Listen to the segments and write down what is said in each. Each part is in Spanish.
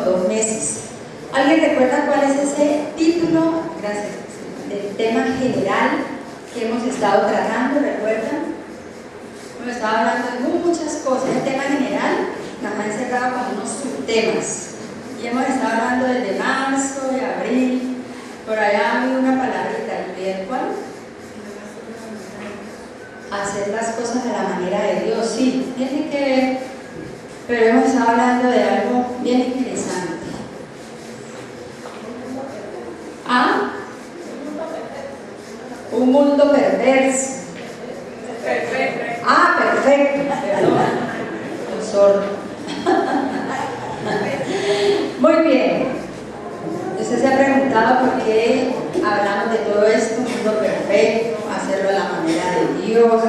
2 meses. ¿Alguien recuerda cuál es ese título? Gracias. Del tema general que hemos estado tratando, ¿recuerdan? Hemos estado hablando de muchas cosas. El tema general nos ha encerrado con unos subtemas. Y hemos estado hablando desde marzo, de abril. Por allá hay una palabrita, ¿olvidé cuál? Hacer las cosas a la manera de Dios, sí, tiene que ver, pero hemos estado hablando de algo bien interesante. ¿Ah? Un mundo perverso. Ah, perfecto, perdón, un sordo. Muy bien. Usted se ha preguntado por qué hablamos de todo esto, un mundo perfecto, hacerlo a la manera de Dios,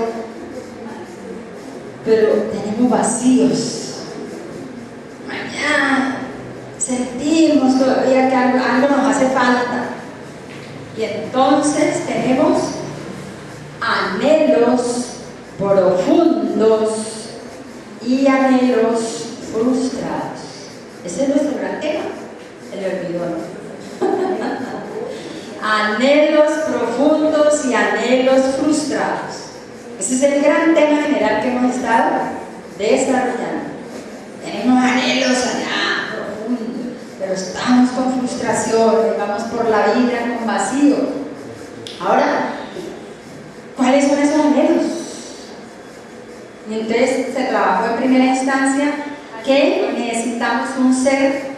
pero tenemos vacíos. Mañana sentimos todavía que algo nos hace falta, y entonces tenemos anhelos profundos y anhelos frustrados. Ese es nuestro gran tema, el olvido. Anhelos profundos y anhelos frustrados. Ese es el gran tema general que hemos estado desarrollando. Tenemos anhelos allá profundos, pero estamos con frustración, vamos por la vida con vacío. Ahora, ¿cuáles son esos anhelos? Y entonces se trabajó en primera instancia que necesitamos un ser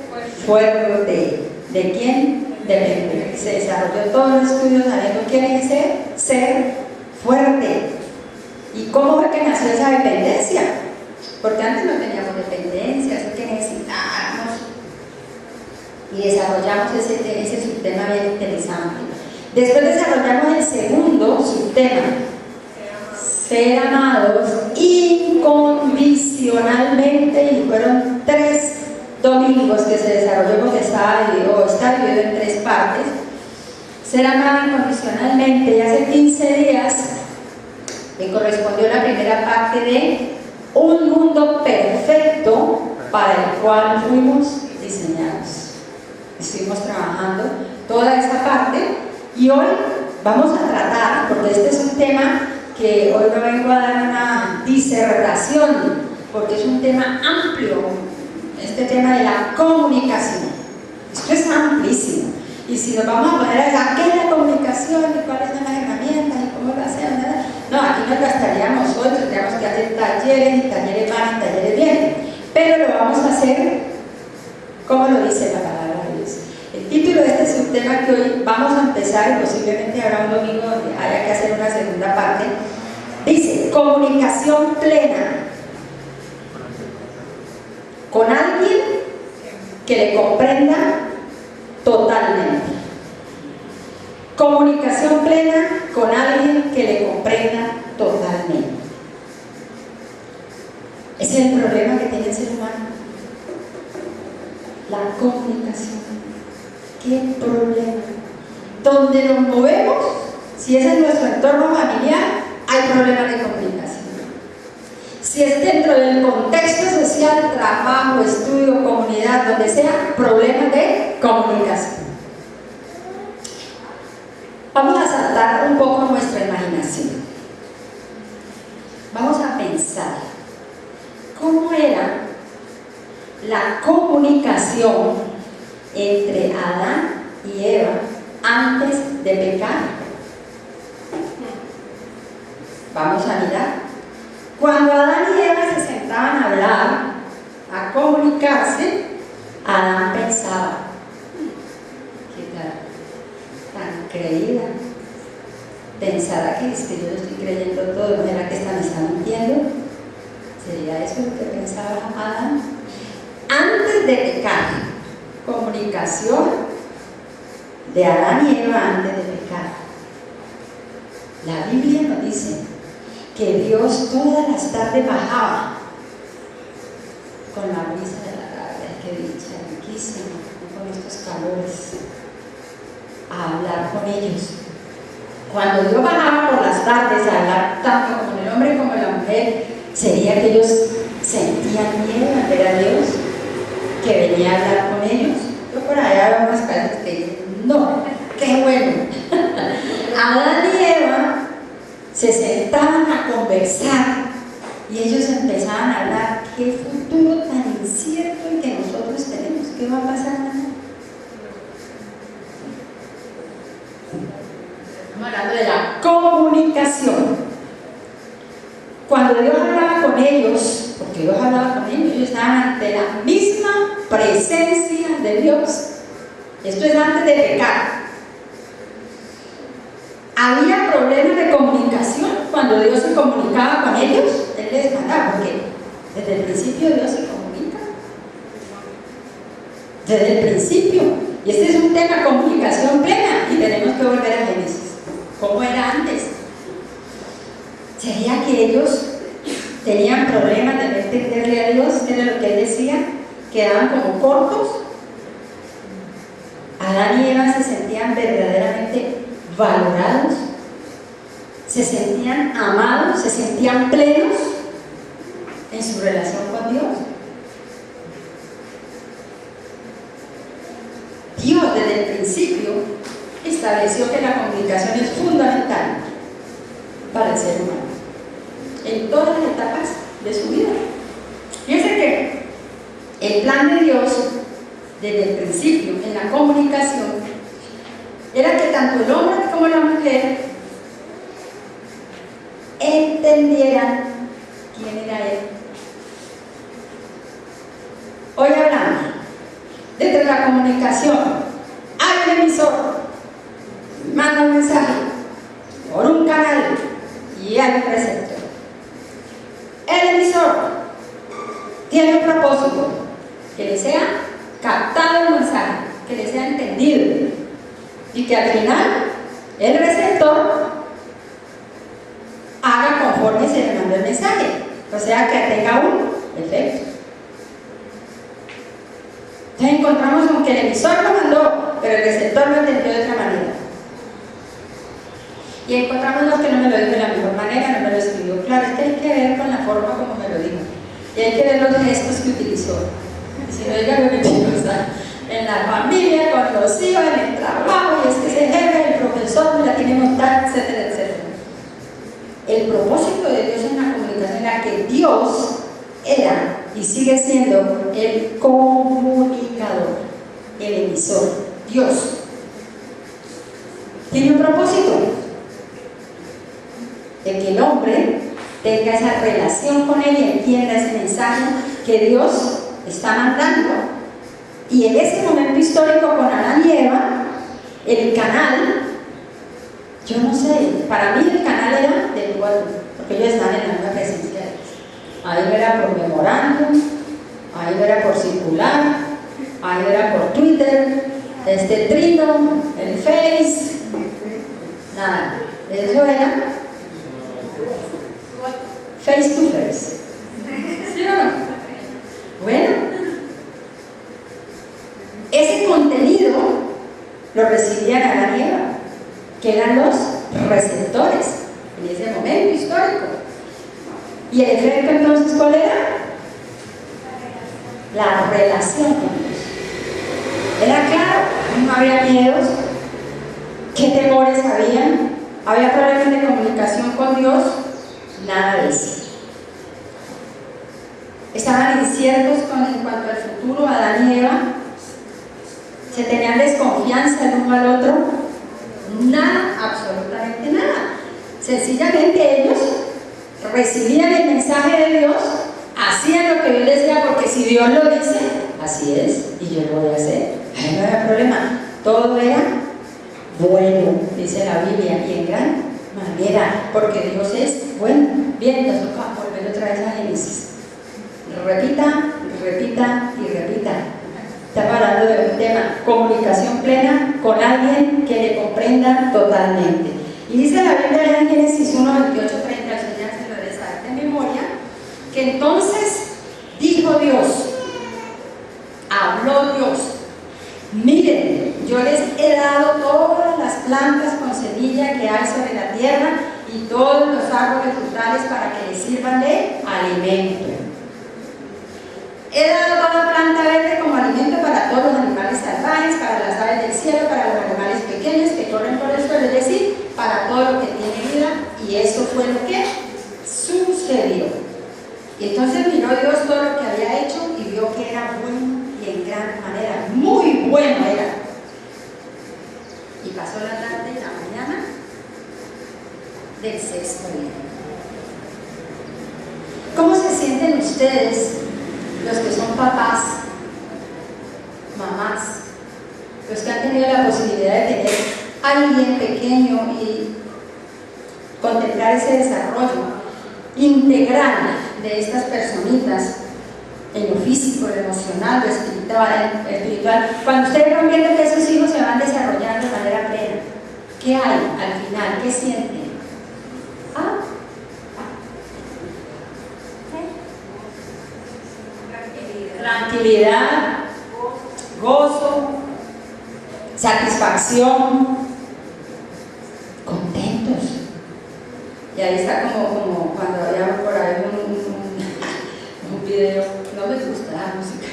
fuerte. ¿De quién? Depende. Se desarrolló todos los estudios sabiendo quién es ese ser fuerte. ¿Y cómo fue que nació esa dependencia? Porque antes no teníamos dependencia, así que necesitábamos. Y desarrollamos ese subtema bien interesante. Después desarrollamos el segundo subtema: ser amados incondicionalmente, y fueron 3 domingos que se desarrolló, porque está dividido en 3 partes. Ser amado incondicionalmente, y hace 15 días me correspondió la primera parte de un mundo perfecto para el cual fuimos diseñados. Estuvimos trabajando toda esta parte, y hoy vamos a tratar, porque este es un tema que hoy no vengo a dar una disertación, porque es un tema amplio, este tema de la comunicación. Esto es amplísimo, y si nos vamos a poner a decir qué es la comunicación y cuáles son las herramientas y cómo lo hacemos, no, aquí nos gastaríamos hoy, tendríamos que hacer talleres, y talleres van y talleres vienen, pero lo vamos a hacer como lo dice la palabra de Dios. El título de este subtema que hoy vamos a empezar, y posiblemente habrá un domingo donde haya que hacer una segunda parte, dice: comunicación plena con alguien que le comprenda totalmente. Comunicación plena con alguien que le comprenda totalmente. Ese es el problema que tiene el ser humano, la comunicación. ¿Qué problema? Donde nos movemos, si ese es nuestro entorno familiar, hay problemas de comunicación. Si es dentro del contexto social, trabajo, estudio, comunidad, donde sea, problemas de comunicación. Vamos a saltar un poco nuestra imaginación. Vamos a pensar cómo era la comunicación entre Adán y Eva antes de pecar. Vamos a mirar. Cuando Adán y Eva se sentaban a hablar, a comunicarse, Adán pensaba: ¿qué tal? Tan creída. ¿Pensará que yo estoy creyendo todo? ¿Será que esta me está mintiendo? ¿Sería eso lo que pensaba Adán? Antes de pecar, comunicación de Adán y Eva antes de pecar. La Biblia nos dice que Dios todas las tardes bajaba con la brisa de la tarde, que dicha, riquísima, con estos calores, a hablar con ellos. Cuando Dios bajaba por las tardes a hablar tanto con el hombre como la mujer, sería que ellos sentían miedo al ver a Dios, que venía a hablar con conversar y ellos empezaban a hablar, qué futuro tan incierto el que nosotros tenemos, ¿qué va a pasar mañana? Estamos hablando de la comunicación. Cuando Dios hablaba con ellos, porque Dios hablaba con ellos estaban ante la misma presencia de Dios. Esto es antes de pecar. Había problemas de comunicación cuando Dios se comunicaba con ellos. Él les mandaba, porque desde el principio Dios se comunica. Desde el principio. Y este es un tema de comunicación plena. Y tenemos que volver a Génesis. ¿Cómo era antes? ¿Sería que ellos tenían problemas de no entenderle a Dios? Era lo que él decía. Quedaban como cortos. Adán y Eva se sentían verdaderamente valorados, se sentían amados, se sentían plenos en su relación con Dios. Dios desde el principio estableció que la comunicación es fundamental para el ser humano en todas las etapas de su vida. Fíjense que el plan de Dios desde el principio en la comunicación era que tanto el hombre como la mujer entendieran quién era Él. Hoy hablamos desde la comunicación. Hay un emisor, manda un mensaje por un canal y hay un receptor. El emisor tiene un propósito, que le sea captado el mensaje, que le sea entendido, y que al final el receptor haga conforme se le mandó el mensaje, o sea que tenga un efecto. Entonces encontramos con que el emisor lo mandó, pero el receptor lo entendió de otra manera. Y encontramos los que no me lo dijo de la mejor manera, no me lo escribió claro. Es que hay que ver con la forma como me lo dijo, y hay que ver los gestos que utilizó. Si no, diga lo que quiero, ¿sabes? En la familia, con los hijos, en el trabajo, y es que ese jefe, el profesor, me la tiene montada, etcétera, etcétera. El propósito de Dios en la comunicación era que Dios era y sigue siendo el comunicador, el emisor. Dios tiene un propósito, de que el hombre tenga esa relación con Él y entienda ese mensaje que Dios está mandando. Y en ese momento histórico con Adán y Eva, el canal, yo no sé, para mí el canal era de tú a tú, porque ellos estaban en la misma presencia de Dios. Ahí era por memorándum, ahí era por circular, ahí era por Twitter, Trino, el Face, nada, eso era face to face. ¿Sí o no? Bueno, ese contenido lo recibían Adán y Eva, que eran los receptores en ese momento histórico. ¿Y el efecto entonces cuál era? La relación con Dios. Era claro, no había miedos, qué temores había problemas de comunicación con Dios, nada de eso. Estaban inciertos en cuanto al futuro, Adán y Eva. Se tenían desconfianza el uno al otro. Nada, absolutamente nada. Sencillamente ellos recibían el mensaje de Dios, hacían lo que Dios les decía, porque si Dios lo dice, así es, y yo lo voy a hacer. Ahí no había problema. Todo era bueno, dice la Biblia, y en gran manera, porque Dios es bueno. Bien, nos toca volver otra vez a Génesis. Repita, repita y repita. Estamos hablando de un tema, comunicación plena con alguien que le comprenda totalmente. Y dice la Biblia en Génesis 1, 28, 30, ya se lo debe saber de memoria, que entonces dijo Dios, habló Dios, miren, yo les he dado todas las plantas con semilla que hay sobre la tierra y todos los árboles frutales para que les sirvan de alimento. He dado toda planta verde como alimento para todos los animales salvajes, para las aves del cielo, para los animales pequeños que corren por el suelo, es decir, para todo lo que tiene vida, y eso fue lo que su bueno era. Y pasó la tarde y la mañana del sexto día. ¿Cómo se sienten ustedes, los que son papás, mamás, los que han tenido la posibilidad de tener a alguien pequeño y contemplar ese desarrollo integral de estas personitas en lo físico, lo emocional, lo espiritual? Cuando ustedes van viendo que esos hijos se van desarrollando de manera plena, ¿qué hay al final? ¿Qué sienten? ¿Ah? Tranquilidad, gozo, satisfacción, contentos. Y ahí está como cuando había por ahí un video, no me gusta la música.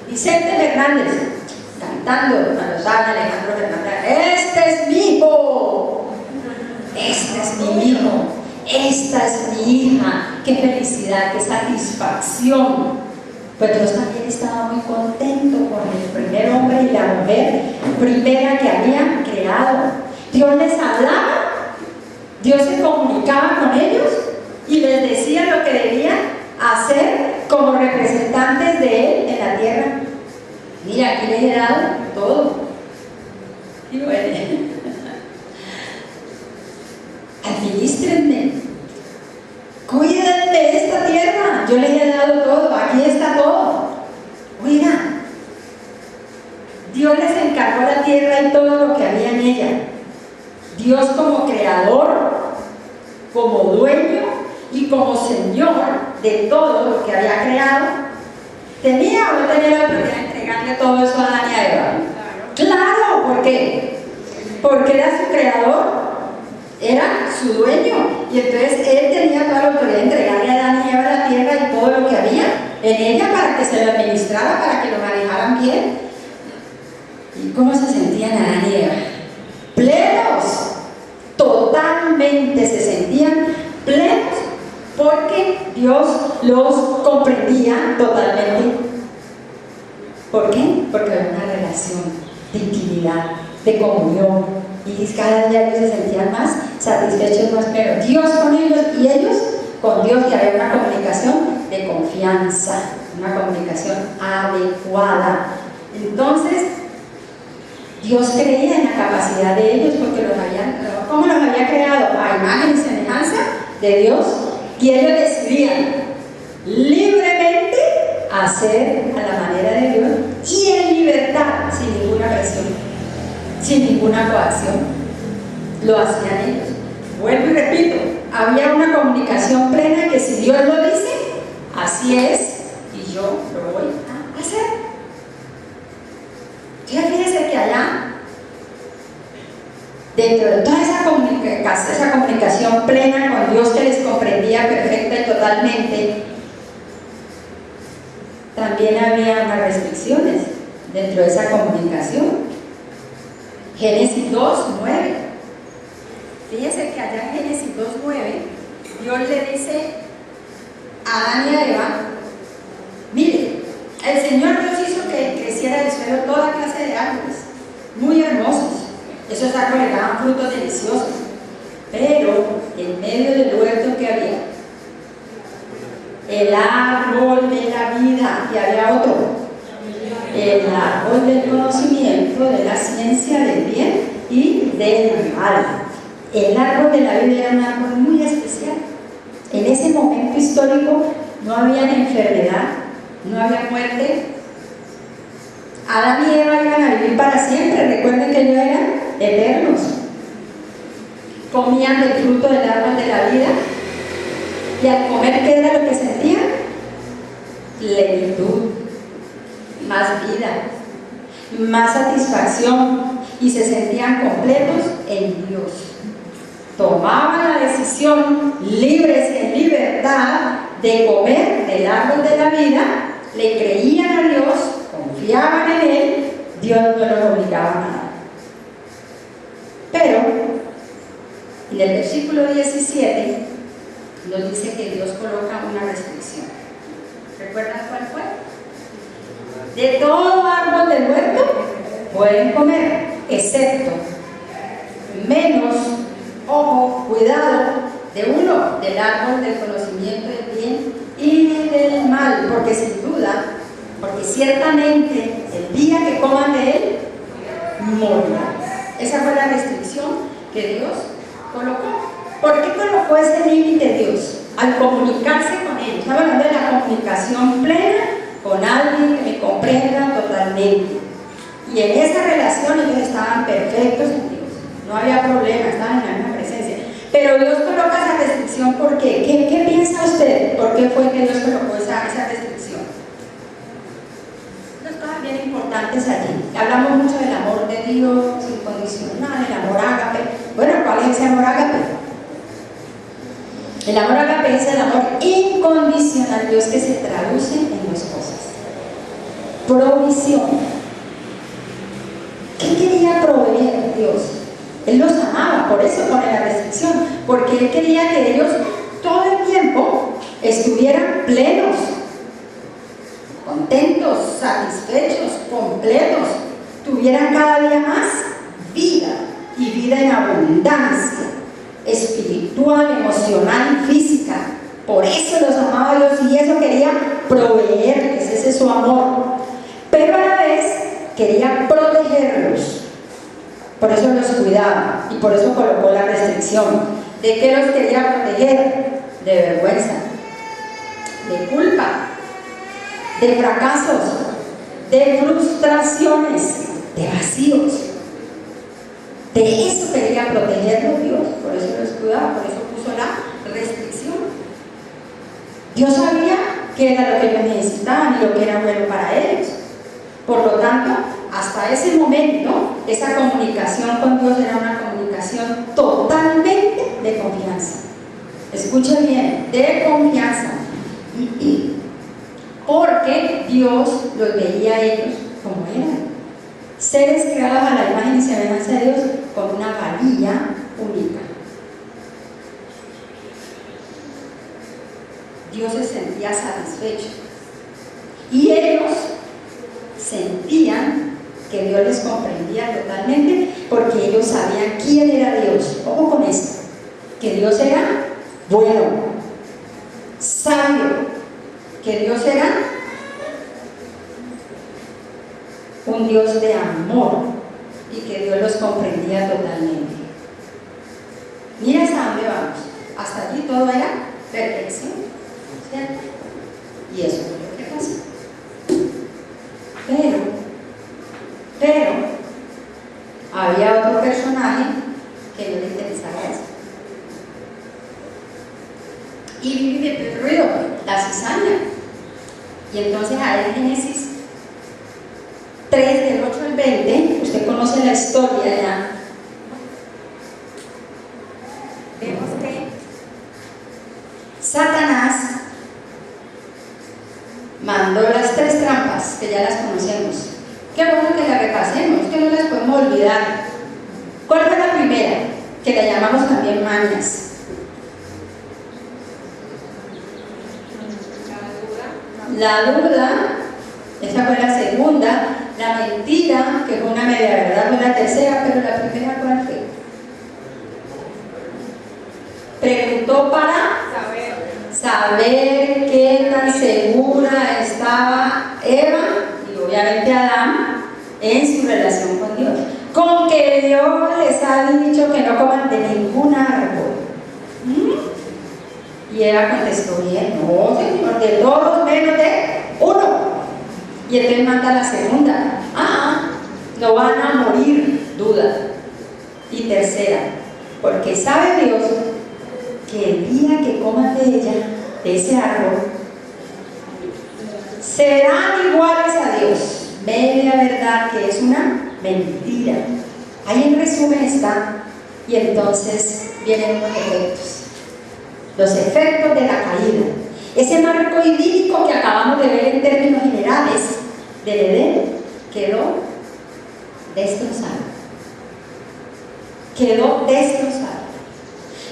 Vicente Fernández cantando cuando sale Alejandro Fernández: este es mi hijo, este es mi hijo, esta es mi hija. Qué felicidad, qué satisfacción. Pues Dios también estaba muy contento con el primer hombre y la mujer primera que había creado. Dios les hablaba, Dios se comunicaba con ellos y les decía lo que debían hacer como representantes de Él en la tierra. Mira, aquí les he dado todo. Y bueno, administrenme, cuiden de esta tierra, yo les he dado todo, aquí está todo. Oigan, Dios les encargó la tierra y todo lo que había en ella. Dios como creador, como dueño y como señor de todo lo que había creado, ¿tenía o no tenía la autoridad de entregarle todo eso a Adán y a Eva? Claro, ¿por qué? Porque era su creador, era su dueño, y entonces él tenía toda la autoridad de entregarle a Adán y Eva la tierra y todo lo que había en ella para que se lo administrara, para que lo manejaran bien. ¿Y cómo se sentían Adán y Eva? Plenos, totalmente se sentían plenos, porque Dios los comprendía totalmente. ¿Por qué? Porque había una relación de intimidad, de comunión, y cada día ellos se sentían más satisfechos, más plenos. Dios con ellos y ellos con Dios, y había una comunicación de confianza, una comunicación adecuada. Entonces, Dios creía en la capacidad de ellos, porque ¿cómo los había creado? A imagen y semejanza de Dios, y ellos decidían libremente hacer a la manera de Dios y en libertad, sin ninguna presión, sin ninguna coacción. Lo hacían ellos. Vuelvo y repito, había una comunicación plena que si Dios lo dice, así es, y yo lo voy a hacer. Fíjense que allá, dentro de toda esa comunicación plena con Dios, que les comprendía perfecta y totalmente, también había unas restricciones dentro de esa comunicación. Génesis 2:9. Fíjense que allá en Génesis 2:9, Dios le dice a Adán y a Eva: mire, el Señor Dios hizo que creciera del suelo toda clase de árboles, muy hermosos. Esos árboles daban frutos deliciosos. Pero en medio del huerto que había, el árbol de la vida, y había otro, el árbol del conocimiento de la ciencia del bien y del mal. El árbol de la vida era un árbol muy especial. En ese momento histórico no había enfermedad, no había muerte. Adán y Eva iban a vivir para siempre. Recuerden que ellos eran eternos. Comían del fruto del árbol de la vida, y al comer, ¿qué era lo que sentían? Plenitud, más vida, más satisfacción, y se sentían completos en Dios. Tomaban la decisión, libres en libertad, de comer del árbol de la vida, le creían a Dios, confiaban en Él, Dios no los obligaba a nada. Pero en el versículo 17 nos dice que Dios coloca una restricción. ¿Recuerdan cuál fue? de todo árbol del huerto pueden comer, excepto, menos, ojo, cuidado, de uno, del árbol del conocimiento del bien y del mal, porque sin duda, porque ciertamente el día que coman de él, morirán. Esa fue la restricción que Dios colocó. ¿Por qué colocó ese límite Dios? Al comunicarse con ellos. Estaba hablando de la comunicación plena con alguien que me comprenda totalmente. Y en esa relación ellos estaban perfectos en Dios. No había problema, estaban en la misma presencia. Pero Dios coloca esa restricción, ¿por qué? ¿Qué piensa usted? ¿Por qué fue que Dios colocó esa restricción? Dos cosas bien importantes allí. Hablamos mucho del amor de Dios incondicional, el amor ágape. Bueno, ¿cuál es ese amor ágape? El amor ágape es el amor incondicional, Dios, que se traduce en dos cosas. Provisión. ¿Qué quería proveer Dios? Él los amaba, por eso pone la restricción, porque Él quería que ellos todo el tiempo estuvieran plenos, contentos, satisfechos, completos, tuvieran cada día más vida, y vida en abundancia, espiritual, emocional y física. Por eso los amaba Dios y eso quería proveerles, ese es su amor. Pero a la vez quería protegerlos. Por eso los cuidaba y por eso colocó la restricción. ¿De qué los quería proteger? De vergüenza, de culpa, de fracasos, de frustraciones, de vacíos. De eso quería protegerlos Dios, por eso los cuidaba, por eso puso la restricción. Dios sabía qué era lo que ellos necesitaban y lo que era bueno para ellos. Por lo tanto, hasta ese momento, esa comunicación con Dios era una comunicación totalmente de confianza. Escuchen bien, de confianza. Porque Dios los veía a ellos como eran. Seres creados a la imagen y semejanza de Dios con una valía única. Dios se sentía satisfecho. Y ellos sentían que Dios les comprendía totalmente porque ellos sabían quién era Dios. Ojo con esto, que Dios era bueno, sabio, que Dios era un Dios de amor y que Dios los comprendía totalmente. Mira hasta dónde vamos. Hasta aquí todo era perfección, ¿cierto? Y eso fue lo que pasó. Pero había otro personaje que no le interesaba eso. Y vive el ruido, la cizaña. Y entonces ahí en Génesis 3, del 8 al 20, usted conoce la historia ya. Vemos que Satanás mandó las 3 trampas, que ya las conocemos. Qué bueno que las repasemos, que no las podemos olvidar. ¿Cuál fue la primera? Que la llamamos también mañas. La duda, esa fue la segunda. La mentira, que fue una media verdad, fue la tercera, pero la primera, ¿cuál fue? Preguntó para saber qué tan segura estaba Eva y obviamente Adán en su relación con Dios. Con que Dios les ha dicho que no coman de ningún árbol. Y Eva contestó bien, no, Señor, de todos menos de uno. Y entonces manda la segunda, no van a morir, duda. Y tercera, porque sabe Dios que el día que coman de ella, de ese árbol, serán iguales a Dios. Media verdad que es una mentira. Ahí en resumen está, y entonces vienen los efectos. Los efectos de la caída. Ese marco idílico que acabamos de ver en términos generales del Edén quedó destrozado. Quedó destrozado.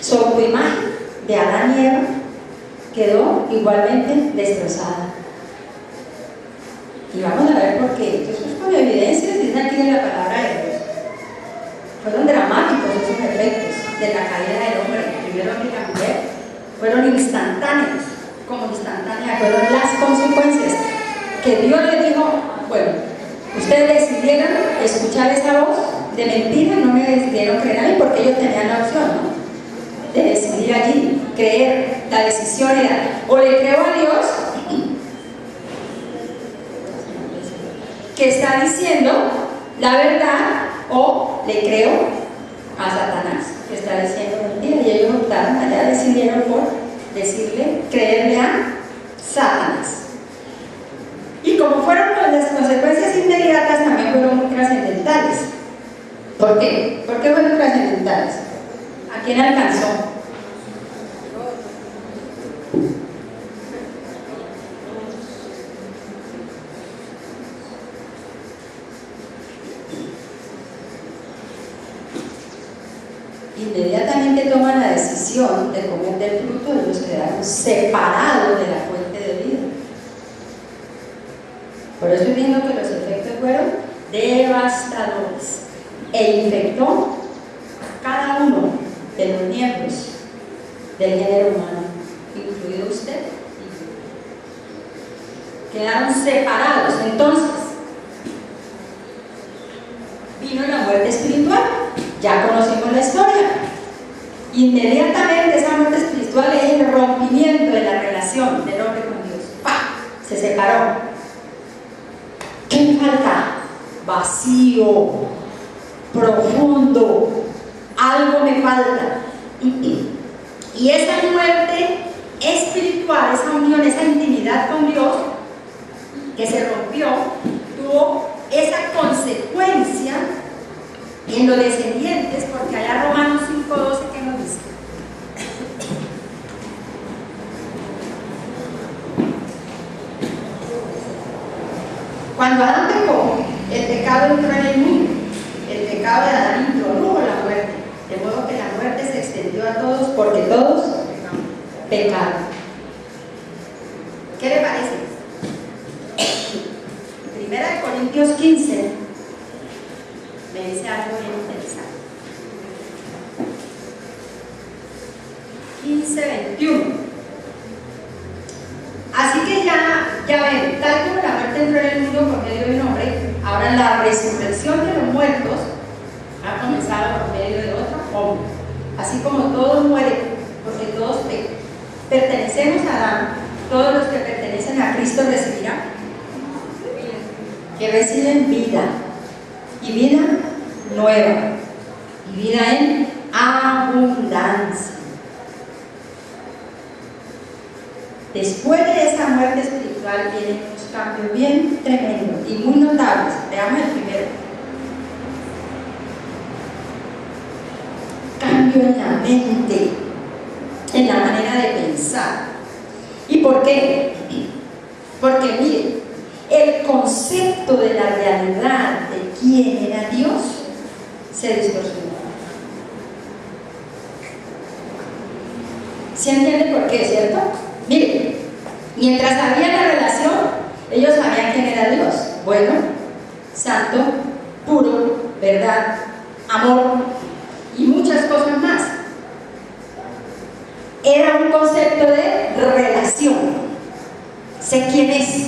Su autoimagen de Adán y Eva quedó igualmente destrozada. Y vamos a ver porque eso es con evidencias, dice aquí en la palabra de Dios. Fueron dramáticos esos efectos de la caída del hombre, el primer hombre y la mujer. Fueron instantáneos, como instantáneas, fueron las consecuencias que Dios le dijo, bueno, ustedes decidieron escuchar esa voz de mentira, no me decidieron creer a mí porque ellos tenían la opción, ¿no?, de decidir allí, creer. La decisión era, o le creo a Dios, que está diciendo la verdad, o le creo a Satanás, que está diciendo mentira. Y ellos optaron, allá decidieron por decirle, creerle a Satanás. Y como fueron las consecuencias inmediatas, también fueron muy trascendentales. ¿Por qué? ¿Por qué fueron trascendentales? ¿A quién alcanzó? Inmediatamente toman la decisión de comer del fruto, ellos quedaron separados de la fuente de vida. Por eso viendo que los efectos fueron devastadores e infectó a cada uno de los miembros del género humano, incluido usted y yo. Quedaron separados. Entonces vino la muerte espiritual. Ya conocimos la historia. Inmediatamente esa muerte espiritual es el rompimiento de la relación del hombre con Dios. ¡Pah! Se separó. ¿Qué me falta? Vacío, profundo, algo me falta. Y esa muerte espiritual, esa unión, esa intimidad con Dios que se rompió, tuvo esa consecuencia en los descendientes, porque allá Romanos 5:12, ¿qué nos dice? Cuando Adán pecó, el pecado entró en el mundo. El pecado de Adán introdujo la muerte, de modo que la muerte se extendió a todos, porque todos pecaron. ¿Qué le parece? Primera de Corintios 15 me dice algo bien interesante. 15:21. Así que ya ven, tal como la muerte entró en el mundo por medio de un hombre, ahora la resurrección de los muertos ha comenzado por medio de otro hombre. Así como todos mueren, porque todos pertenecemos a Adán, todos los que pertenecen a Cristo recibirán, que reciben vida, y vida nueva, y vida en abundancia. Después de esa muerte espiritual vienen unos cambios bien tremendos y muy notables. Veamos el primero. Cambio en la mente, en la manera de pensar. ¿Y por qué? Porque mire, el concepto de la realidad de quién era Dios se distorsionó. ¿Se entiende por qué, cierto? Mire, mientras había la relación, ellos sabían quién era Dios. Bueno, santo, puro, verdad, amor y muchas cosas más. Era un concepto de relación. Sé quién es.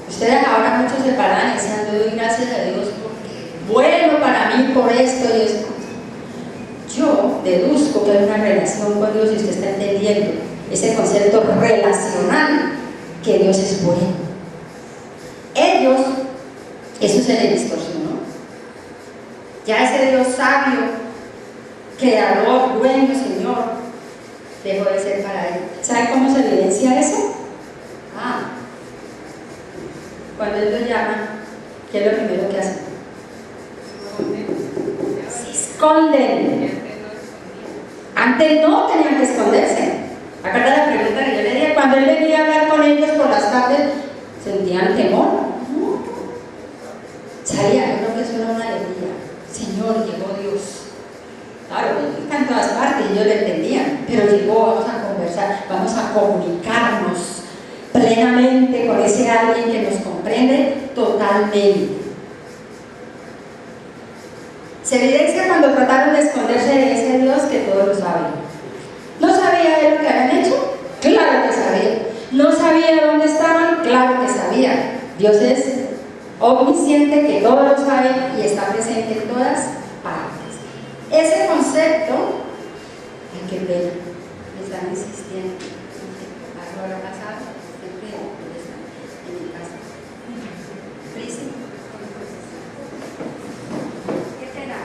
Ustedes ahora muchos se paran y dicen, doy gracias a Dios porque bueno para mí por esto y esto. Yo deduzco que hay una relación con Dios y usted está entendiendo ese concepto relacional, que Dios es bueno. Ellos, eso se les distorsionó. Ya ese Dios sabio, creador, dueño, Señor, dejó de ser para él. ¿Sabe cómo se evidencia eso? Cuando Él los llama, ¿qué es lo primero que hacen? Se esconden. Antes no tenían que esconderse. Acá está la pregunta que yo le di. Cuando Él venía a hablar con ellos por las tardes, ¿sentían temor? No. Sabía, yo creo que eso era una alegría. Señor, llegó Dios. Claro, Él está en todas partes y ellos lo entendían, pero llegó, vamos a conversar, vamos a comunicarnos plenamente omnisciente, con ese alguien que nos comprende totalmente. Se evidencia cuando trataron de esconderse de ese Dios que todo lo sabe. ¿No sabía él lo que habían hecho? Claro que sabía. ¿No sabía dónde estaban? Claro que sabía. Dios es omnisciente, que todo lo sabe y está presente en todas partes. Ese concepto, ay, qué pena, me están insistiendo. Algo habrá pasado, siempre están en mi casa. Prisi, ¿qué te da?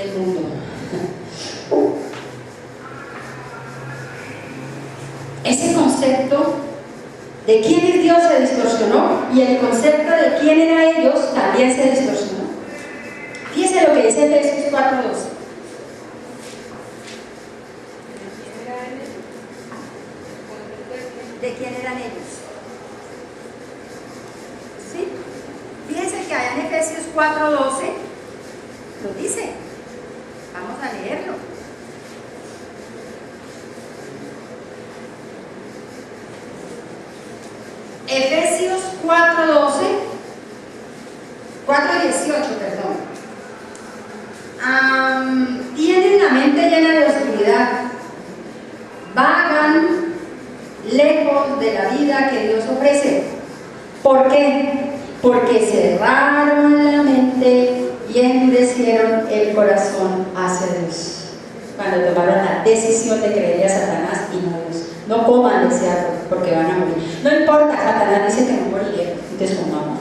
El mundo. Ese concepto de quién es Dios se distorsionó y el concepto de quién eran ellos también se distorsionó. Fíjense lo que dice Efesios 4:12. ¿De quién eran ellos? ¿Sí? Fíjense que allá en Efesios 4:12 lo dice. Vamos a leerlo. Efesios 4:18, perdón. Tienen la mente llena de oscuridad, vagan lejos de la vida que Dios ofrece. ¿Por qué? Porque cerraron la mente y endurecieron el corazón hacia Dios cuando tomaron la decisión de creerle a Satanás y no a Dios. No coman ese árbol porque van a morir. No importa, Satanás dice que no moriremos, entonces comamos.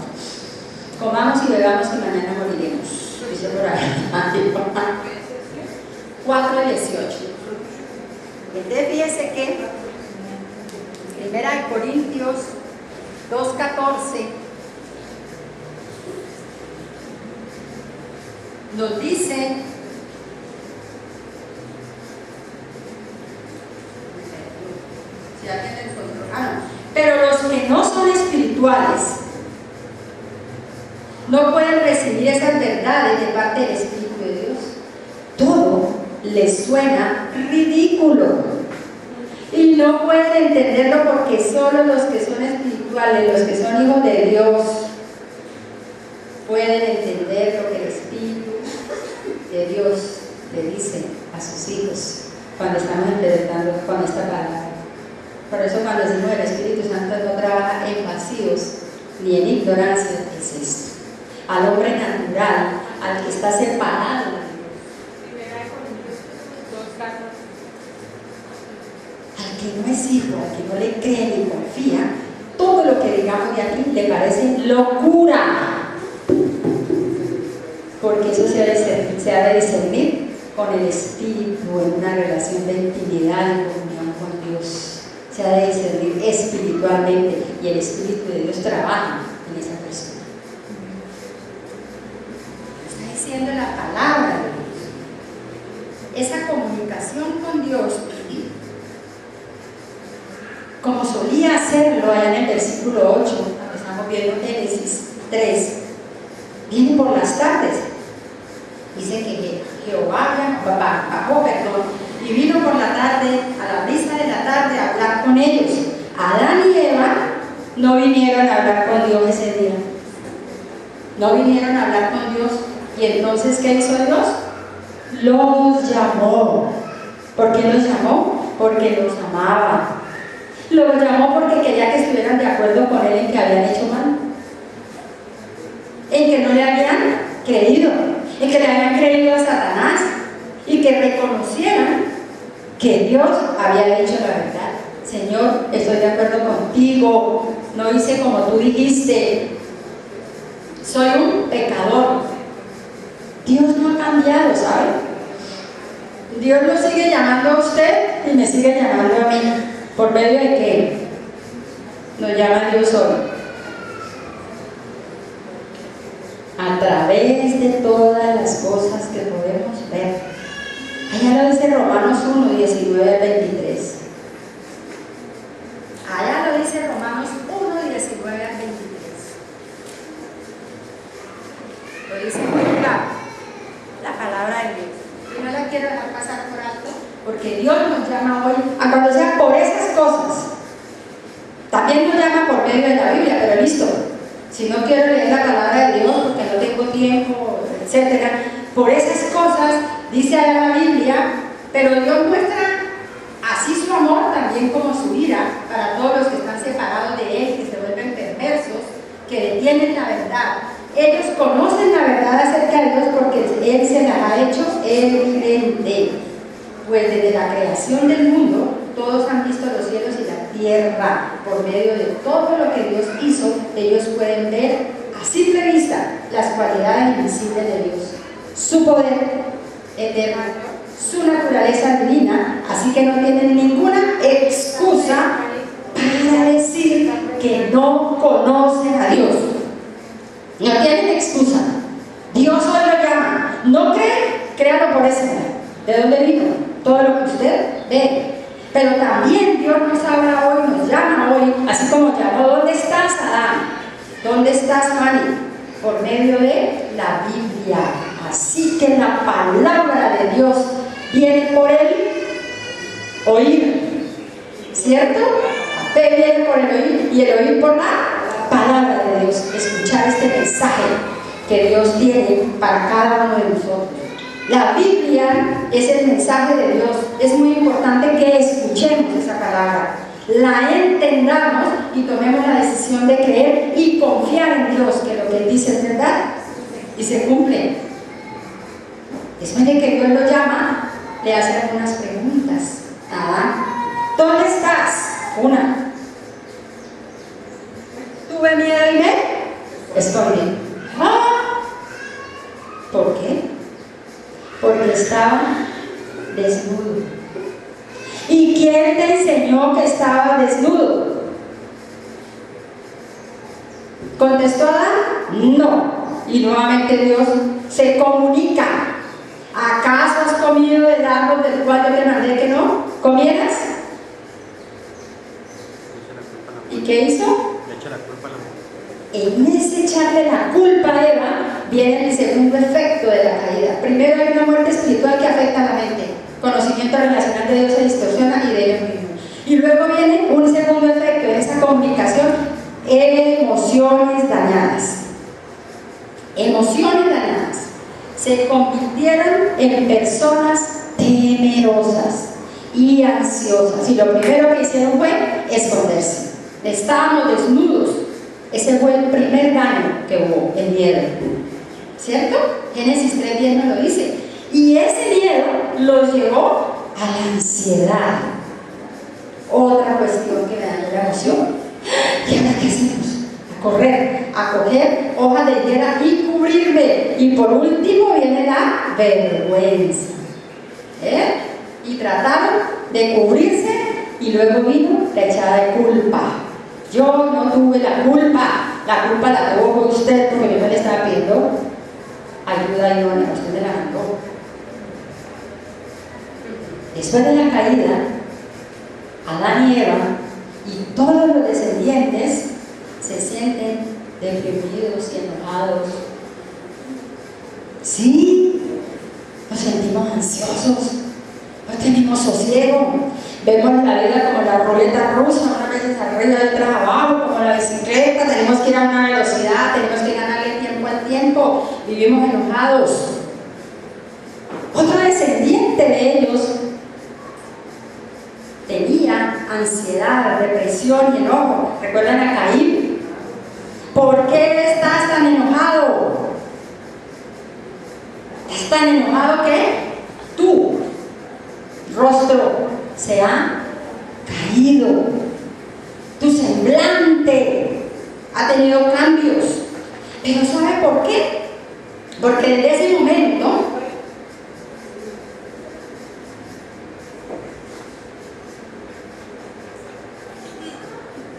Comamos y bebamos que mañana moriremos. Dice por ahí. 4:18. Entonces fíjense que 1 Corintios 2:14 nos dice si alguien le encontró, pero los que no son espirituales no pueden recibir esas verdades de parte del Espíritu de Dios. Todo les suena ridículo y no pueden entenderlo porque solo los que son espirituales, los que son hijos de Dios, pueden entender lo que el Espíritu de Dios le dice a sus hijos cuando estamos interpretando con esta palabra. Por eso cuando decimos el Espíritu Santo no trabaja en vacíos ni en ignorancia, es esto. Al hombre natural, al que está separado, al que no es hijo, al que no le cree ni confía, todo lo que digamos de aquí le parece locura. Porque eso se ha de discernir con el Espíritu en una relación de intimidad y comunión con Dios. Se ha de discernir espiritualmente y el Espíritu de Dios trabaja en esa persona. Está diciendo la palabra de Dios. Esa comunicación con Dios, como solía hacerlo allá en el versículo 8, cuando estamos viendo Génesis 3, viene por las tardes. Dice que Jehová bajó, y vino por la tarde, a la brisa de la tarde, a hablar con ellos. Adán y Eva no vinieron a hablar con Dios ese día. No vinieron a hablar con Dios. ¿Y entonces qué hizo Dios? Los llamó. ¿Por qué los llamó? Porque los amaba. Los llamó porque quería que estuvieran de acuerdo con él en que habían hecho mal, en que no le habían creído, en que le habían creído a Satanás y que reconocieran que Dios había dicho la verdad. Señor, estoy de acuerdo contigo, no hice como tú dijiste, soy un pecador. Dios no ha cambiado, ¿sabe? Dios lo sigue llamando a usted y me sigue llamando a mí. ¿Por medio de qué nos llama Dios hoy? A través de todas las cosas que podemos ver. Allá lo dice Romanos 1, 19 al 23. Allá lo dice Romanos 1, 19 al 23. Lo dice porque Dios nos llama hoy a cuando sea por esas cosas. También nos llama por medio de la Biblia, pero listo, si no quiero leer la palabra de Dios porque no tengo tiempo, etc., por esas cosas, dice allá la Biblia, pero Dios muestra así su amor también como su ira para todos los que están separados de Él, que se vuelven perversos, que detienen la verdad. Ellos conocen la verdad acerca de Dios porque Él se las ha hecho evidente. Pues desde la creación del mundo, todos han visto los cielos y la tierra. Por medio de todo lo que Dios hizo, ellos pueden ver a simple vista las cualidades invisibles de Dios, su poder eterno, su naturaleza divina, así que no tienen ninguna excusa para decir que no conocen a Dios. No tienen excusa. Dios hoy lo llama. ¿No creen? Créalo por eso. ¿De dónde vino? Todo lo que usted ve. Pero también Dios nos habla hoy, nos llama hoy, así como llamó: ¿dónde estás, Adán? ¿Dónde estás, Fanny? Por medio de la Biblia. Así que la palabra de Dios viene por el oír, ¿cierto? La fe viene por el oír y el oír por la palabra de Dios. Escuchar este mensaje que Dios tiene para cada uno de nosotros. La Biblia es el mensaje de Dios. Es muy importante que escuchemos esa palabra, la entendamos y tomemos la decisión de creer y confiar en Dios, que lo que Él dice es verdad y se cumple. Después de que Dios lo llama, le hace algunas preguntas. Adán, ¿dónde estás? Una. Tuve miedo y me escondí. ¿Por qué? Porque estaba desnudo. ¿Y quién te enseñó que estaba desnudo? ¿Contestó Adán? No. Y nuevamente Dios se comunica. ¿Acaso has comido del árbol del cual yo te mandé que no comieras? ¿Y qué hizo? Le echa la culpa a la mujer. En ese echarle la culpa a Eva viene el segundo efecto de la caída. Primero hay una muerte espiritual que afecta a la mente. Conocimiento relacional de Dios se distorsiona y de ellos mismos. Y luego viene un segundo efecto en esa comunicación: emociones dañadas. Emociones dañadas. Se convirtieron en personas temerosas y ansiosas. Y lo primero que hicieron fue esconderse. Estábamos desnudos. Ese fue el primer daño que hubo, el miedo. ¿Cierto? Génesis 3:10 nos lo dice. Y ese miedo los llevó a la ansiedad. Otra cuestión que me dañó la emoción. ¿Y ahora qué hacemos? A correr, a coger hojas de higuera y cubrirme. Y por último viene la vergüenza. Y trataron de cubrirse y luego vino la echada de culpa. Yo no tuve la culpa la tuvo usted porque yo no le estaba pidiendo ayuda idónea, usted me la mandó. Después de la caída, Adán y Eva y todos los descendientes se sienten deprimidos y enojados. Sí, nos sentimos ansiosos, no tenemos sosiego. Vemos la vida como la ruleta rusa, unas veces arriba y otras abajo, como la bicicleta. Tenemos que ir a una velocidad, tenemos que ganarle tiempo al tiempo. Vivimos enojados. Otro descendiente de ellos tenía ansiedad, depresión y enojo. ¿Recuerdan a Caín? ¿Por qué estás tan enojado? ¿Estás tan enojado que tu rostro se ha caído? Tu semblante ha tenido cambios. Pero ¿sabe por qué? Porque desde ese momento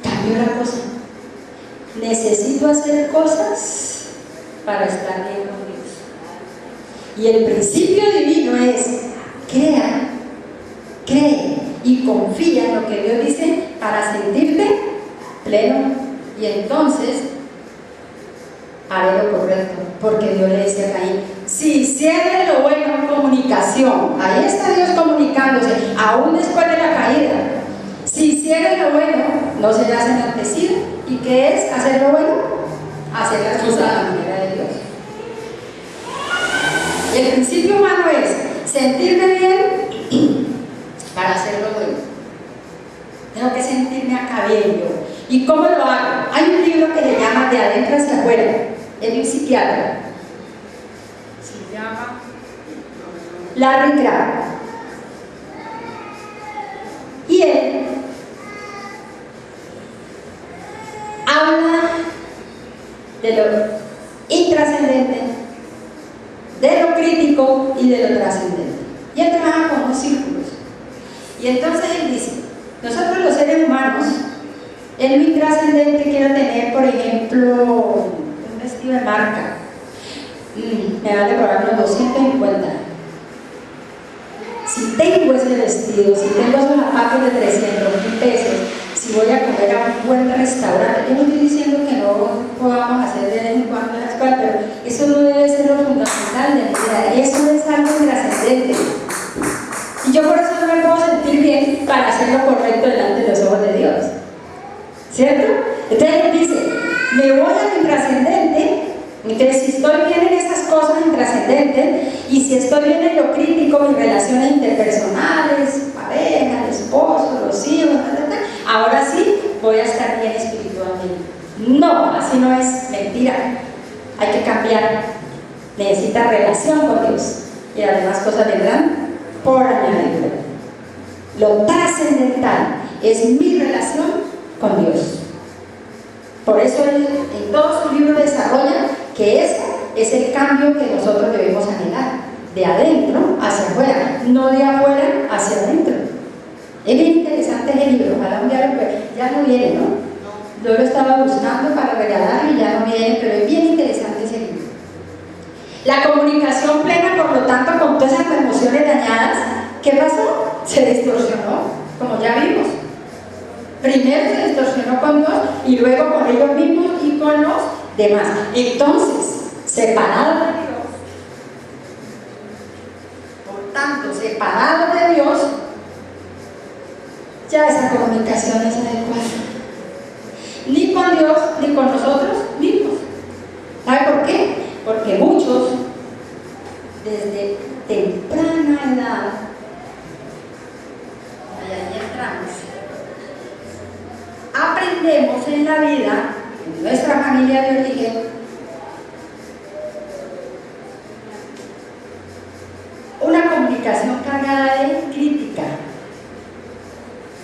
cambió la cosa. Necesito hacer cosas para estar bien con Dios. Y el principio divino es: cree y confía en lo que Dios dice para sentirte pleno. Y entonces haré lo correcto, porque Dios le decía a Caín: si hicieres lo bueno en comunicación. Ahí está Dios comunicándose. aún después de la caída. Si hicieran lo bueno, no serás enaltecido. ¿Y qué es hacer lo bueno? Hacer las cosas a la manera de Dios. Y el principio humano es sentirme bien para hacer lo bueno. Tengo que sentirme acá bien yo. ¿Y cómo lo hago? Hay un libro que se llama De adentro hacia afuera, es de un psiquiatra. Se llama Larry Crabb. Y él habla de lo intrascendente, de lo crítico y de lo trascendente. Y él trabaja con unos círculos. Y entonces él dice, nosotros los seres humanos, en lo intrascendente quiero tener, por ejemplo, un vestido de marca. Me vale por ahí unos 250. Si tengo ese vestido, si tengo esos zapatos de 300.000 pesos, si voy a comer a un buen restaurante, yo no estoy diciendo que no podamos hacer de vez en cuando las cosas, pero eso no debe ser lo fundamental de mi vida, eso es algo trascendente. Y yo por eso no me puedo sentir bien para hacer lo correcto delante de los ojos de Dios, ¿cierto? Entonces él dice, me voy a lo intrascendente. Entonces, si estoy bien en esas cosas intrascendentes y si estoy bien en lo crítico, mis relaciones interpersonales, pareja, el esposo, los hijos, ahora sí voy a estar bien espiritualmente. No, así no es, mentira. Hay que cambiar. Necesita relación con Dios y las demás cosas vendrán por añadidura. Lo trascendental es mi relación con Dios. Por eso él en todo su libro desarrolla que ese es el cambio que nosotros debemos anhelar, de adentro hacia afuera, no de afuera hacia adentro. Es bien interesante ese libro, ojalá un día ya no viene, ¿no? Yo lo estaba buscando para regalar y ya no viene, pero es bien interesante ese libro. La comunicación plena, por lo tanto, con todas esas emociones dañadas, ¿qué pasó? Se distorsionó, como ya vimos. Primero se distorsionó con Dios y luego con ellos mismos y con los demás. Entonces, separados de Dios, por tanto, separados de Dios, ya esa comunicación es adecuada. Ni con Dios, ni con nosotros mismos. ¿Sabe por qué? Porque muchos, desde temprana edad, ahí entramos, aprendemos en la vida, en nuestra familia de origen, una comunicación cargada de crítica.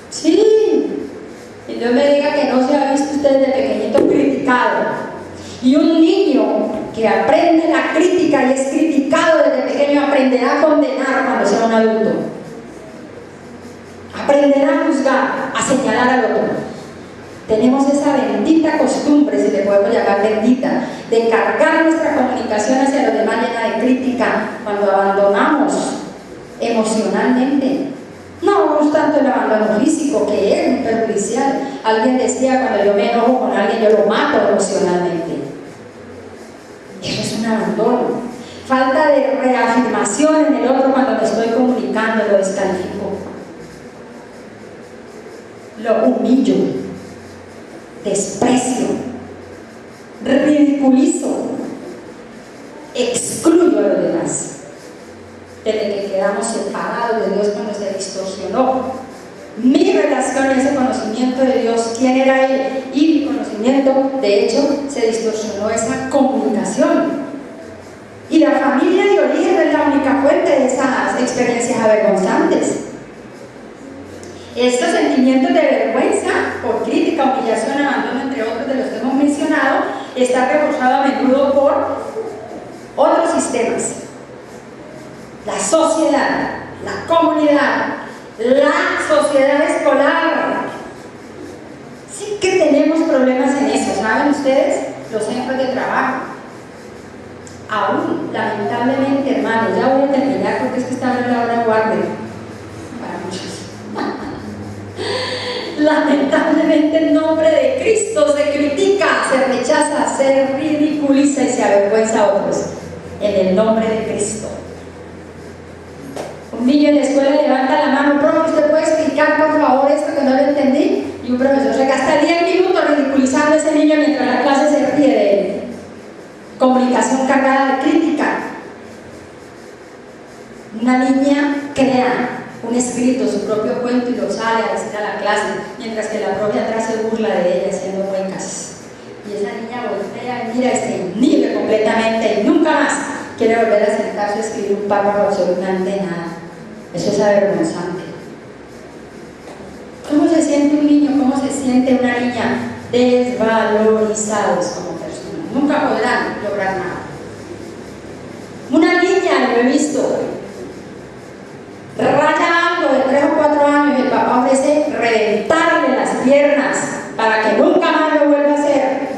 Sí, y Dios me diga que no se ha visto usted de pequeñito criticado. Y un niño que aprende la crítica y es criticado desde pequeño aprenderá a condenar cuando sea un adulto. Aprenderá a juzgar, a señalar al otro. Tenemos esa bendita costumbre, si le podemos llamar bendita, de cargar nuestra comunicación hacia los demás llena de crítica cuando abandonamos emocionalmente. No es tanto el abandono físico, que es muy perjudicial. Alguien decía, cuando yo me enojo con alguien, yo lo mato emocionalmente. Eso es un abandono. Falta de reafirmación en el otro cuando me estoy comunicando, lo descalifico. Lo humillo. Desprecio, ridiculizo, excluyo a los demás. Desde que quedamos separados de Dios cuando se distorsionó mi relación y ese conocimiento de Dios, quién era Él y mi conocimiento, de hecho, se distorsionó esa comunicación. Y la familia de origen es la única fuente de esas experiencias avergonzantes. Estos sentimientos de vergüenza por crítica, humillación, abandono, entre otros de los que hemos mencionado, está reforzado a menudo por otros sistemas. La sociedad, la comunidad, la sociedad escolar. Sí que tenemos problemas en eso, ¿saben ustedes? Los centros de trabajo. Aún, lamentablemente, hermanos, ya voy a terminar porque es que está en la hora de guardia para muchos. Lamentablemente en nombre de Cristo se critica, se rechaza, se ridiculiza y se avergüenza a otros en el nombre de Cristo. Un niño en la escuela levanta la mano, profe, entendí, y un profesor se gasta 10 minutos ridiculizando a ese niño mientras la clase se ríe de él. Comunicación cargada de crítica. Una niña crea un escrito, su propio cuento, y lo sale a decir a la clase, mientras que la propia atrás se burla de ella haciendo muecas. Y esa niña voltea y mira y se inhibe completamente y nunca más quiere volver a sentarse a escribir un párrafo absolutamente nada. Eso es avergonzante. ¿Cómo se siente un niño? ¿Cómo se siente una niña? Desvalorizados como personas. Nunca podrán lograr nada. Una niña, lo he visto, raya algo de 3 o 4 años y el papá ofrece reventarle las piernas para que nunca más lo vuelva a hacer.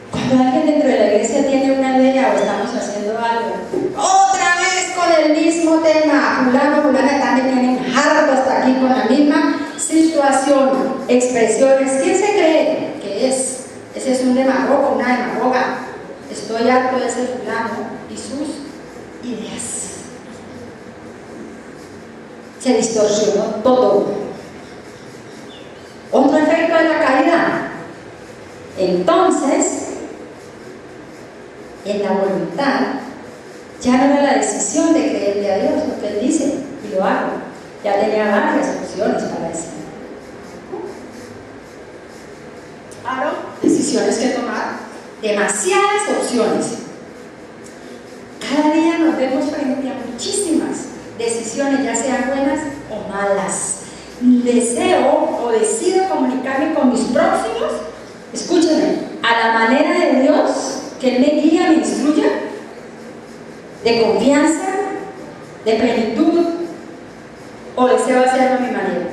Cuando alguien dentro de la iglesia tiene una idea o estamos haciendo algo, otra vez con el mismo tema, fulana, están me tienen harto hasta aquí con la misma situación, expresiones. ¿Quién se cree que es? Ese es un demagogo, una demagoga. Estoy harto de ese fulano y sus ideas. Se distorsionó todo. Otro efecto de la caída. Entonces, en la voluntad, ya no era la decisión de creerle a Dios, lo que Él dice, y lo hago. Ya tenía varias opciones para decir. Ahora, decisiones que tomar, demasiadas opciones. Cada día nos vemos frente a muchísimas decisiones, ya sean buenas o malas. Deseo o decido comunicarme con mis próximos, escúchenme, a la manera de Dios, que Él me guía, me instruya, de confianza, de plenitud, o deseo hacerlo a mi manera.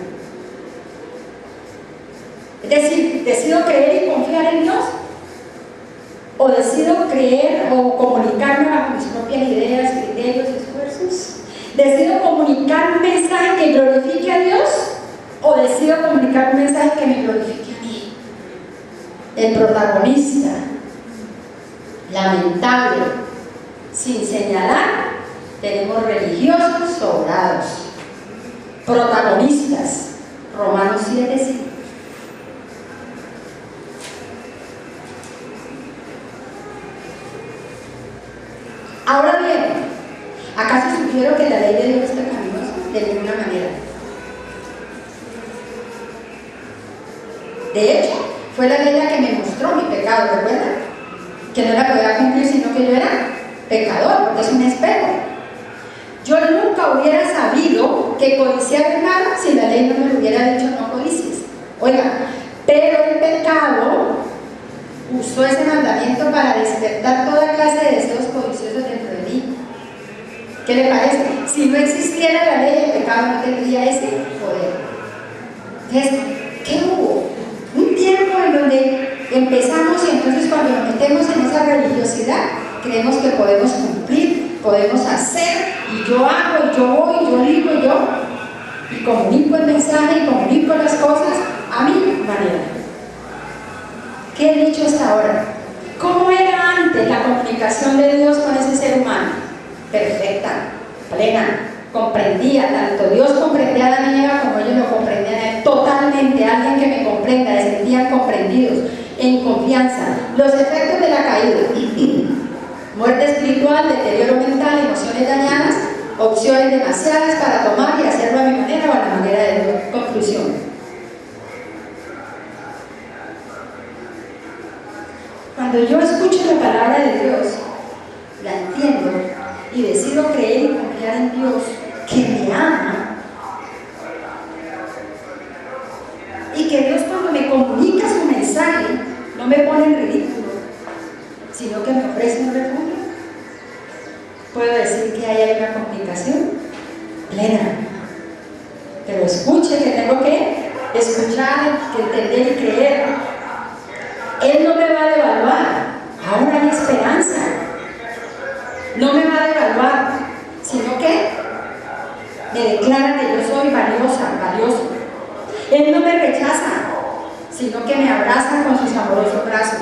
Es decir, decido creer y confiar en Dios, o decido creer o comunicarme bajo mis propias ideas, criterios, esfuerzos. Decido comunicar un mensaje que glorifique a Dios, o decido comunicar un mensaje que me glorifique a mí. El protagonista, lamentable, sin señalar, tenemos religiosos sobrados, protagonistas. Romanos 7:5. Ahora bien, ¿acaso sugiero que la ley de Dios es pecaminosa? De ninguna manera. De hecho, fue la ley la que me mostró mi pecado, ¿recuerdan? Que no la podía cumplir, sino que yo era pecador, porque es un espejo. Yo nunca hubiera sabido que codiciar es malo si la ley no me lo hubiera dicho no codicies. Oiga, pero el pecado usó ese mandamiento para despertar toda clase de deseos codiciosos dentro de mí. ¿Qué le parece? Si no existiera la ley, el pecado no tendría ese poder. Entonces, ¿qué hubo? Un tiempo en donde empezamos y entonces cuando nos metemos en esa religiosidad, creemos que podemos cumplir, podemos hacer, y yo hago, y yo voy, yo digo, y comunico el mensaje, y comunico las cosas a mi manera. ¿Qué he dicho hasta ahora? ¿Cómo era antes la comunicación de Dios con ese ser humano? Perfecta, plena, comprendía, tanto Dios comprendía a Adán y Eva como ellos lo comprendían a él totalmente. Alguien que me comprenda, se sentían comprendidos, en confianza. Los efectos de la caída: muerte espiritual, deterioro mental, emociones dañadas, opciones demasiadas para tomar y hacerlo a mi manera o a la manera de Dios. Conclusión: cuando yo escucho la palabra de Dios, la entiendo y decido creer y confiar en Dios, que me ama, y que Dios, cuando me comunica su mensaje, no me pone en ridículo, sino que me ofrece un refugio, puedo decir que ahí hay una comunicación plena. Pero escuche, que tengo que escuchar, que entender y creer. Él no me va a devaluar, aún hay esperanza. No me va a devaluar, sino que me declara que yo soy valiosa, valioso. Él no me rechaza, sino que me abraza con sus amorosos brazos.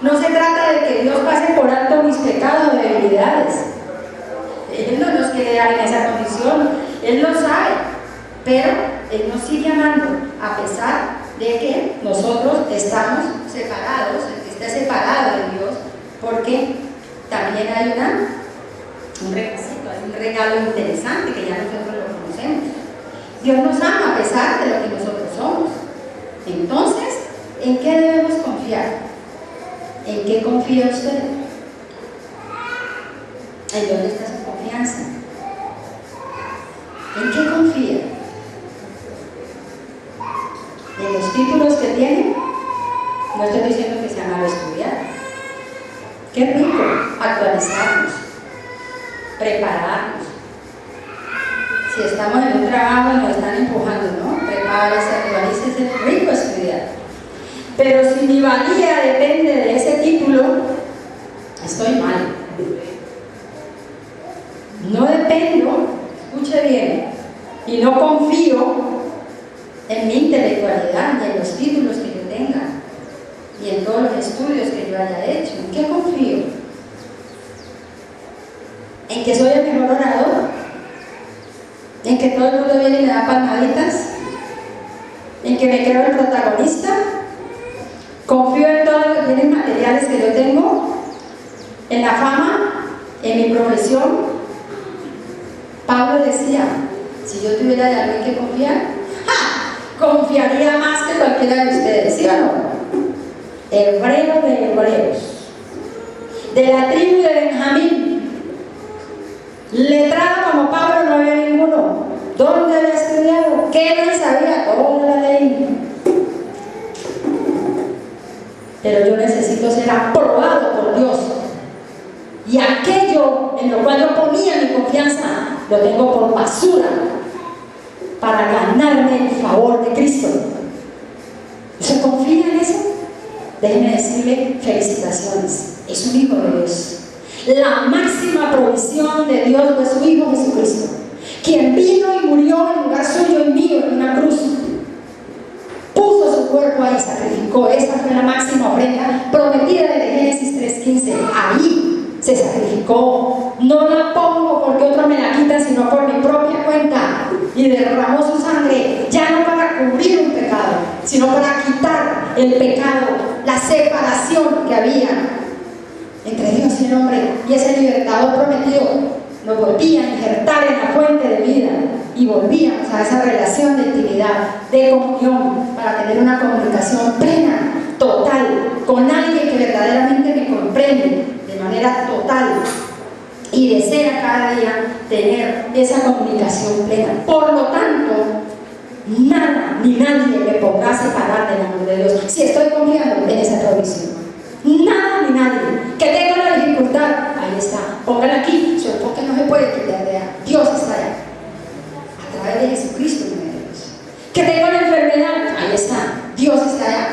No se trata de que Dios pase por alto mis pecados o debilidades. Él no nos quiere dar en esa condición. Él lo sabe, pero Él nos sigue amando a pesar de que nosotros estamos separados, el que esté separado de Dios, porque también hay un requisito, hay un regalo interesante que ya nosotros lo conocemos. Dios nos ama a pesar de lo que nosotros somos. Entonces, ¿en qué debemos confiar? ¿En qué confía usted? ¿En dónde está su confianza? ¿En qué confía? ¿En los títulos que tiene? No estoy diciendo que sea malo estudiar. Qué rico actualizarnos, prepararnos. Si estamos en un trabajo y nos están empujando, ¿no? Prepárese, actualícese, es rico estudiar. Pero si mi valía depende de ese título, estoy mal. No dependo, escuche bien, y no confío en mi intelectualidad, ni en los títulos que yo tenga, ni en todos los estudios que yo haya hecho. ¿En qué confío? ¿En que soy el mejor orador? ¿En que todo el mundo viene y me da palmaditas? ¿En que me creo el protagonista? ¿Confío en todos los bienes materiales que yo tengo? ¿En la fama? ¿En mi profesión? Pablo decía, si yo tuviera de alguien que confiar, confiaría más que cualquiera de ustedes, ¿sí o no? Hebreo de hebreos, de la tribu de Benjamín, letrado como Pablo no había ninguno. ¿Dónde había estudiado? ¿Qué no sabía? Toda la ley. Pero yo necesito ser aprobado por Dios. Y aquello en lo cual yo ponía mi confianza, lo tengo por basura para ganarme el favor de Cristo. ¿Usted confía en eso? Déjeme decirle felicitaciones. Es un hijo de Dios. La máxima provisión de Dios fue su Hijo Jesucristo, quien vino y murió en lugar suyo y mío en una cruz. Puso su cuerpo ahí, sacrificó. Esta fue la máxima ofrenda prometida de Génesis 3:15. Ahí se sacrificó. No la pongo porque otro me la quita, sino por mi propia cuenta. Y derramó su sangre, ya no para cubrir un pecado, sino para quitar el pecado, la separación que había entre Dios y el hombre. Y ese libertador prometido nos volvía a injertar en la fuente de vida y volvíamos a esa relación de intimidad, de comunión, para tener una comunicación plena, total, con alguien que verdaderamente me comprende de manera total y desea cada día tener esa comunicación plena. Por lo tanto, nada ni nadie me podrá separar del amor de Dios si estoy confiando en esa provisión. Nada ni nadie. Que tengo la dificultad, ahí está, póngala aquí. Su enfoque no se puede quitar de ahí. Dios está allá a través de Jesucristo, no de Dios. Que tengo la enfermedad, ahí está, Dios está allá.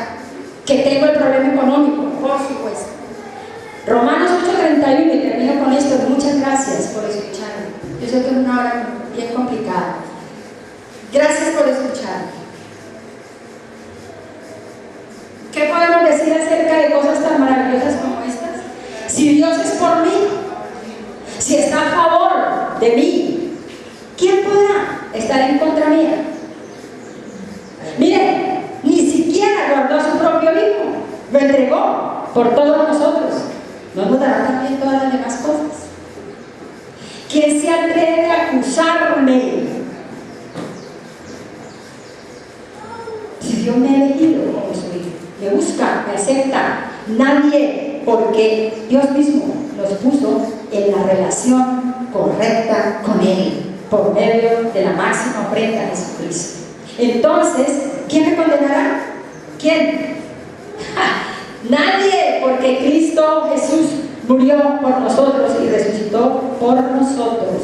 Que tengo el problema económico, por supuesto. Romanos 8:31, y termino con esto. Muchas gracias por escucharme. Yo sé que es una hora bien complicada. Gracias por escucharme. ¿Qué podemos decir acerca de cosas tan maravillosas como estas? Si Dios es por mí, si está a favor de mí, ¿quién podrá estar en contra mía? Miren, ni siquiera guardó a su propio hijo, lo entregó por todos nosotros. ¿No nos dará también todas las demás cosas? ¿Quién se atreve a acusarme? Si Dios me ha elegido como su hijo, me busca, me acepta. Nadie, porque Dios mismo nos puso en la relación correcta con Él por medio de la máxima ofrenda de Jesucristo. Entonces, ¿quién me condenará? ¿Quién? Nadie, porque Cristo Jesús murió por nosotros y resucitó por nosotros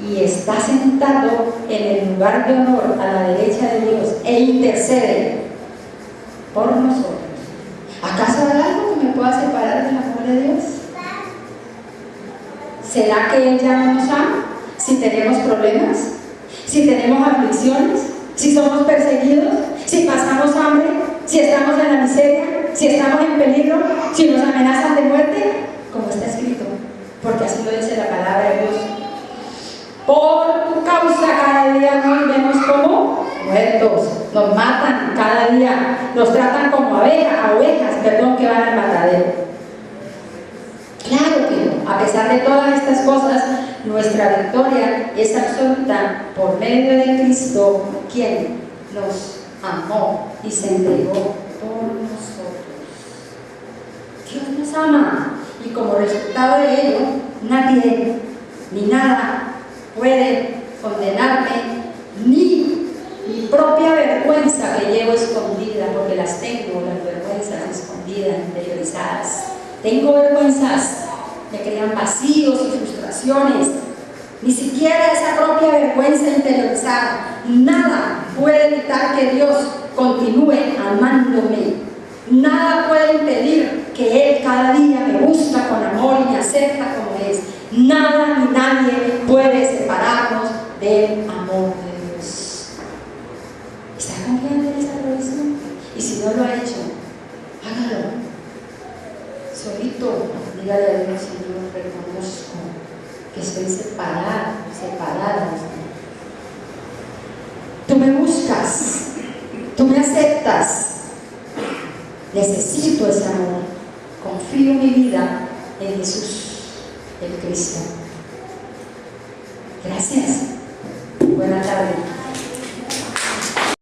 y está sentado en el lugar de honor a la derecha de Dios e intercede por nosotros. ¿Acaso hay algo que me pueda separar del amor de Dios? ¿Será que Él ya no nos ama? Si tenemos problemas, si tenemos aflicciones, si somos perseguidos, si pasamos hambre, si estamos en la miseria, si estamos en peligro, si nos amenazan de muerte, como está escrito, porque así lo dice la palabra de Dios. Por tu causa cada día nos vemos como muertos, nos matan cada día, nos tratan como ovejas, que van al matadero. Claro que no, a pesar de todas estas cosas, nuestra victoria es absoluta por medio de Cristo, quien nos amó y se entregó por nosotros. Dios nos ama y como resultado de ello, nadie ni nada puede condenarme, ni mi propia vergüenza que llevo escondida, porque las tengo, las vergüenzas escondidas, interiorizadas. Tengo vergüenzas, me crean vacíos y frustraciones. Ni siquiera esa propia vergüenza interiorizada, nada puede evitar que Dios continúe amándome. Nada puede impedir que Él cada día me busca con amor y me acepta como es. Nada ni nadie puede separarnos del amor de Dios. ¿Está confiando en esa provisión? Y si no lo ha hecho, hágalo. Solito, dígale a Dios: Señor, reconozco que estoy separada de ti. Tú me buscas, tú me aceptas. Necesito ese amor. Confío mi vida en Jesús, en Cristo. Gracias.